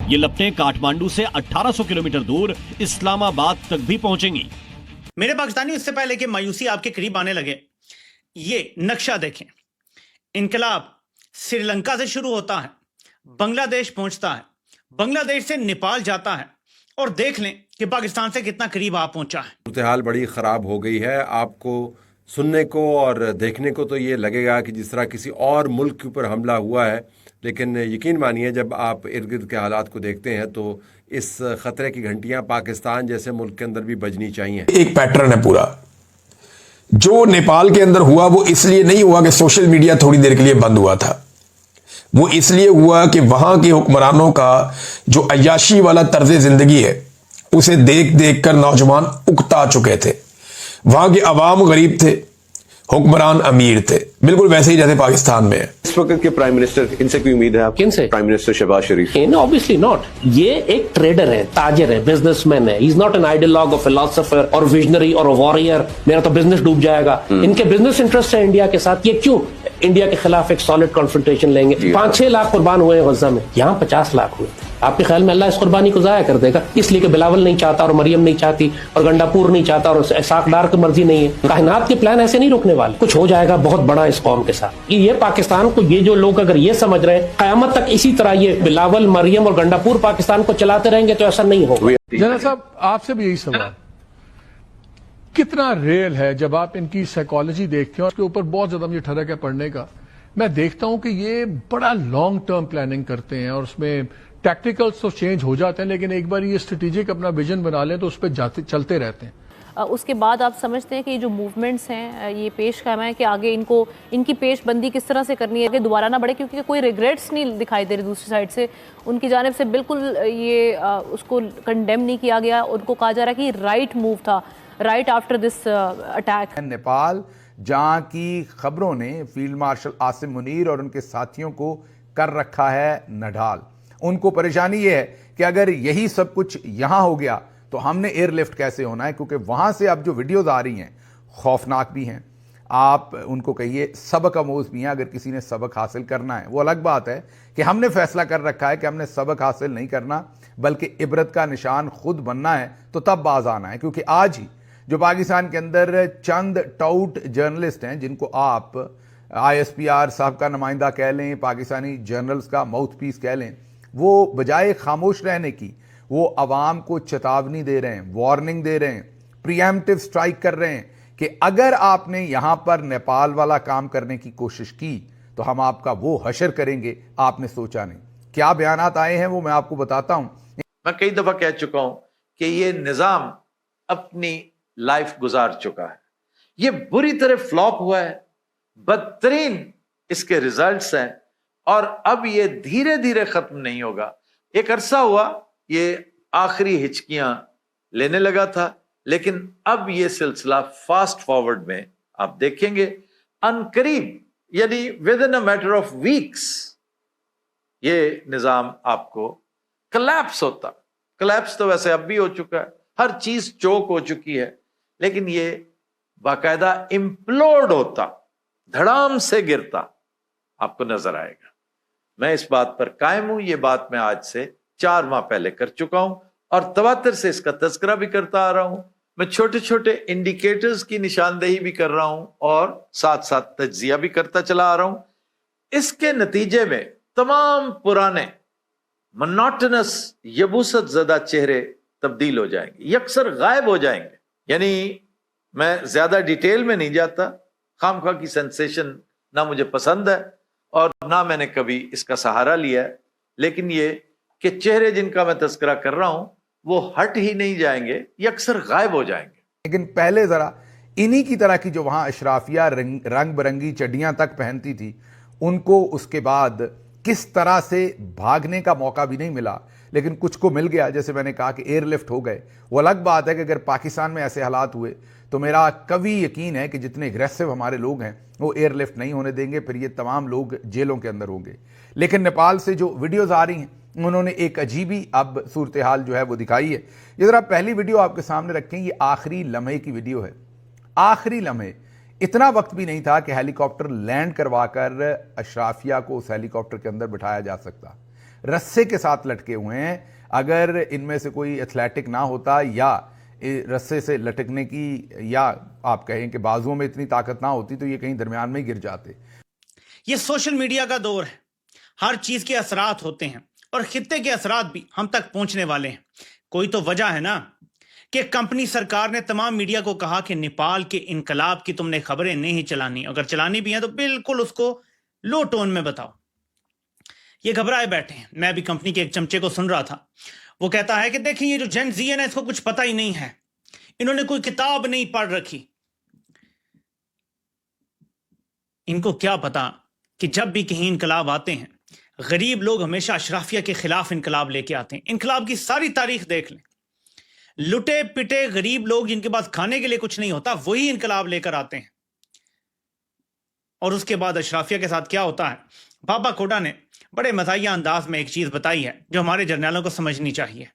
یہ لپٹیں کاٹمانڈو سے 1800 کلومیٹر دور اسلام آباد تک بھی پہنچیں گی۔ میرے پاکستانی اس سے پہلے کہ مایوسی آپ کے قریب آنے لگے، یہ نقشہ دیکھیں۔ انقلاب سری لنکا سے شروع ہوتا ہے، بنگلہ دیش پہنچتا ہے، بنگلہ دیش سے نیپال جاتا ہے، اور دیکھ لیں کہ پاکستان سے کتنا قریب آپ پہنچا ہے۔ صورتحال بڑی خراب ہو گئی ہے۔ آپ کو سننے کو اور دیکھنے کو تو یہ لگے گا کہ جس طرح کسی اور ملک کے اوپر حملہ ہوا ہے، لیکن یقین مانیے جب آپ ارد گرد کے حالات کو دیکھتے ہیں تو اس خطرے کی گھنٹیاں پاکستان جیسے ملک کے اندر بھی بجنی چاہیے۔ ایک پیٹرن ہے پورا جو نیپال کے اندر ہوا، وہ اس لیے نہیں ہوا کہ سوشل میڈیا تھوڑی دیر کے لیے بند ہوا تھا، وہ اس لیے ہوا کہ وہاں کے حکمرانوں کا جو عیاشی والا طرز زندگی ہے اسے دیکھ دیکھ کر نوجوان اکتا چکے تھے۔ وہاں کے عوام غریب تھے، حکمران امیر تھے، بالکل ویسے ہی جیسے پاکستان میں ہے۔ اس وقت کے پرائم منسٹر ان سے کوئی امید ہے آپ؟ کن سے؟ Prime minister Shehbaz Sharif. obviously not. یہ ایک ٹریڈر ہے، تاجر ہے، بزنس مین ہے۔ he is not an ideologue or philosopher or visionary or a warrior۔ میرا تو بزنس ڈوب جائے گا۔ ان کے بزنس انٹرسٹ ہے انڈیا کے ساتھ، یہ کیوں انڈیا کے خلاف ایک سالڈ کنفرنٹیشن لیں گے؟ 5-6 لاکھ قربان ہوئے ہیں غزہ میں، یہاں 50 لاکھ ہوئے۔ آپ کے خیال میں اللہ اس قربانی کو ضائع کر دے گا؟ اس لیے کہ بلاول نہیں چاہتا اور مریم نہیں چاہتی اور گنڈا پور نہیں چاہتا اور اسحاق ڈار کی مرضی نہیں ہے۔ کائنات کے پلان ایسے نہیں روکنے والے، کچھ ہو جائے گا بہت بڑا اس قوم کے ساتھ۔ یہ پاکستان کو، یہ جو لوگ اگر یہ سمجھ رہے ہیں قیامت تک اسی طرح یہ بلاول مریم اور گنڈا پور پاکستان کو چلاتے رہیں گے تو ایسا نہیں ہوگا۔ جنرل صاحب آپ سے بھی یہی سوال، کتنا ریئل ہے جب آپ ان کی سائیکالوجی دیکھتے ہیں، اس کے اوپر بہت زیادہ مجھے ٹھہرا ہے پڑھنے کا، میں دیکھتا ہوں کہ یہ بڑا لانگ ٹرم پلاننگ کرتے ہیں اور اس میں ٹیکٹیکلز تو چینج ہو جاتے ہیں، لیکن ایک بار یہ اسٹریٹجک اپنا ویژن بنا لیں تو اس پہ چلتے رہتے ہیں۔ اس کے بعد آپ سمجھتے ہیں کہ یہ جو موومنٹس ہیں یہ پیش قدم ہے کہ آگے ان کی پیش بندی کس طرح سے کرنی ہے کہ دوبارہ نہ بڑھے، کیونکہ کوئی ریگریٹس نہیں دکھائی دے رہے دوسری سائڈ سے، ان کی جانب سے بالکل یہ اس کو کنڈیم نہیں کیا گیا، ان کو کہا جا رہا ہے کہ رائٹ موو تھا، right after this attack. Nepal جہاں کی خبروں نے فیلڈ مارشل عاصم منیر اور ان کے ساتھیوں کو کر رکھا ہے نڈھال۔ ان کو پریشانی یہ ہے کہ اگر یہی سب کچھ یہاں ہو گیا تو ہم نے ایئر لفٹ کیسے ہونا ہے، کیونکہ وہاں سے اب جو ویڈیوز آ رہی ہیں خوفناک بھی ہیں، آپ ان کو کہیے سبق آموز بھی ہیں۔ اگر کسی نے سبق حاصل کرنا ہے، وہ الگ بات ہے کہ ہم نے فیصلہ کر رکھا ہے کہ ہم نے سبق حاصل نہیں کرنا بلکہ عبرت کا نشان خود بننا ہے، تو تب باز آنا ہے۔ کیونکہ آج ہی جو پاکستان کے اندر چند ٹاؤٹ جرنلسٹ ہیں جن کو آپ ISPR صاحب کا نمائندہ کہہ لیں، پاکستانی جرنلز کا ماؤتھ پیس کہہ لیں، وہ بجائے خاموش رہنے کی وہ عوام کو چتاونی دے رہے ہیں، وارننگ دے رہے ہیں، پریمپٹیو سٹرائک کر رہے ہیں کہ اگر آپ نے یہاں پر نیپال والا کام کرنے کی کوشش کی تو ہم آپ کا وہ حشر کریں گے، آپ نے سوچا نہیں۔ کیا بیانات آئے ہیں وہ میں آپ کو بتاتا ہوں۔ میں کئی دفعہ کہہ چکا ہوں کہ یہ نظام اپنی لائف گزار چکا ہے، یہ بری طرح فلاپ ہوا ہے، بدترین اس کے ریزلٹس ہیں، اور اب یہ دھیرے دھیرے ختم نہیں ہوگا۔ ایک عرصہ ہوا یہ آخری ہچکیاں لینے لگا تھا، لیکن اب یہ سلسلہ فاسٹ فارورڈ میں آپ دیکھیں گے ان قریب، یعنی with in a matter of weeks یہ نظام آپ کو کلیپس ہوتا۔ کلیپس تو ویسے اب بھی ہو چکا ہے، ہر چیز چوک ہو چکی ہے، لیکن یہ باقاعدہ امپلوڈ ہوتا، دھڑام سے گرتا آپ کو نظر آئے گا۔ میں اس بات پر قائم ہوں، یہ بات میں آج سے 4 ماہ پہلے کر چکا ہوں اور تواتر سے اس کا تذکرہ بھی کرتا آ رہا ہوں۔ میں چھوٹے چھوٹے انڈیکیٹرز کی نشاندہی بھی کر رہا ہوں اور ساتھ ساتھ تجزیہ بھی کرتا چلا آ رہا ہوں۔ اس کے نتیجے میں تمام پرانے منوٹنس یبوست زدہ چہرے تبدیل ہو جائیں گے، یکسر غائب ہو جائیں گے۔ یعنی میں زیادہ ڈیٹیل میں نہیں جاتا، خام خواہ کی سینسیشن نہ مجھے پسند ہے اور نہ میں نے کبھی اس کا سہارا لیا ہے، لیکن یہ کہ چہرے جن کا میں تذکرہ کر رہا ہوں وہ ہٹ ہی نہیں جائیں گے، یکسر غائب ہو جائیں گے۔ لیکن پہلے ذرا انہی کی طرح کی جو وہاں اشرافیہ رنگ برنگی چڈیاں تک پہنتی تھی، ان کو اس کے بعد کس طرح سے بھاگنے کا موقع بھی نہیں ملا، لیکن کچھ کو مل گیا۔ جیسے میں نے کہا کہ ایئر لفٹ ہو گئے، وہ الگ بات ہے کہ اگر پاکستان میں ایسے حالات ہوئے تو میرا قوی یقین ہے کہ جتنے اگریسو ہمارے لوگ ہیں وہ ایئر لفٹ نہیں ہونے دیں گے، پھر یہ تمام لوگ جیلوں کے اندر ہوں گے۔ لیکن نیپال سے جو ویڈیوز آ رہی ہیں انہوں نے ایک عجیبی اب صورتحال جو ہے وہ دکھائی ہے۔ یہ ذرا پہلی ویڈیو آپ کے سامنے رکھیں، یہ آخری لمحے کی ویڈیو ہے۔ آخری لمحے، اتنا وقت بھی نہیں تھا کہ ہیلی کاپٹر لینڈ کروا کر اشرافیہ کو اس ہیلی کاپٹر کے اندر بٹھایا جا سکتا۔ رسے کے ساتھ لٹکے ہوئے ہیں. اگر ان میں سے کوئی ایتھلیٹک نہ ہوتا یا رسے سے لٹکنے کی یا آپ کہیں کہ بازوؤں میں اتنی طاقت نہ ہوتی تو یہ کہیں درمیان میں ہی گر جاتے. یہ سوشل میڈیا کا دور ہے. ہر چیز کے اثرات ہوتے ہیں اور خطے کے اثرات بھی ہم تک پہنچنے والے ہیں. کوئی تو وجہ ہے نا کہ کمپنی سرکار نے تمام میڈیا کو کہا کہ نیپال کے انقلاب کی تم نے خبریں نہیں چلانی, اگر چلانی بھی ہیں تو بالکل اس کو لو ٹون میں بتاؤ. یہ گھبرائے بیٹھے ہیں. میں بھی کمپنی کے ایک چمچے کو سن رہا تھا, وہ کہتا ہے کہ دیکھیں یہ جو جین زی ہے نا, اس کو کچھ پتہ ہی نہیں ہے, انہوں نے کوئی کتاب نہیں پڑھ رکھی. ان کو کیا پتا کہ جب بھی کہیں انقلاب آتے ہیں غریب لوگ ہمیشہ اشرافیہ کے خلاف انقلاب لے کے آتے ہیں. انقلاب کی ساری تاریخ دیکھ لیں, لٹے پٹے غریب لوگ جن کے پاس کھانے کے لیے کچھ نہیں ہوتا وہی انقلاب لے کر آتے ہیں. اور اس کے بعد اشرافیہ کے ساتھ کیا ہوتا ہے. بابا کوڈا نے بڑے مزاحیہ انداز میں ایک چیز بتائی ہے جو ہمارے جرنیلوں کو سمجھنی چاہیے.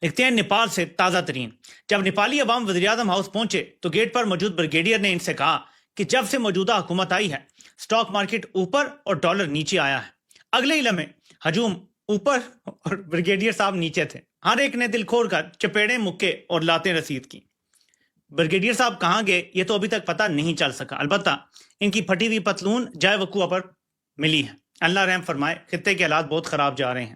لکھتے ہیں نیپال سے تازہ ترین, جب نیپالی عوام وزیراعظم ہاؤس پہنچے تو گیٹ پر موجود بریگیڈیئر نے ان سے کہا کہ جب سے موجودہ حکومت آئی ہے سٹاک مارکیٹ اوپر اور ڈالر نیچے آیا ہے. اگلے ہی لمحے ہجوم اوپر اور بریگیڈیئر صاحب نیچے تھے. ہر ایک نے دل کھول کر چپیڑے مکے اور لاتیں رسید کی. بریگیڈیئر صاحب کہاں گئے یہ تو ابھی تک پتہ نہیں چل سکا. البتہ ان کی پھٹی ہوئی پتلون جائے وقوع پر ملی ہے. اللہ رحم فرمائے, خطے کے حالات بہت خراب جا رہے ہیں.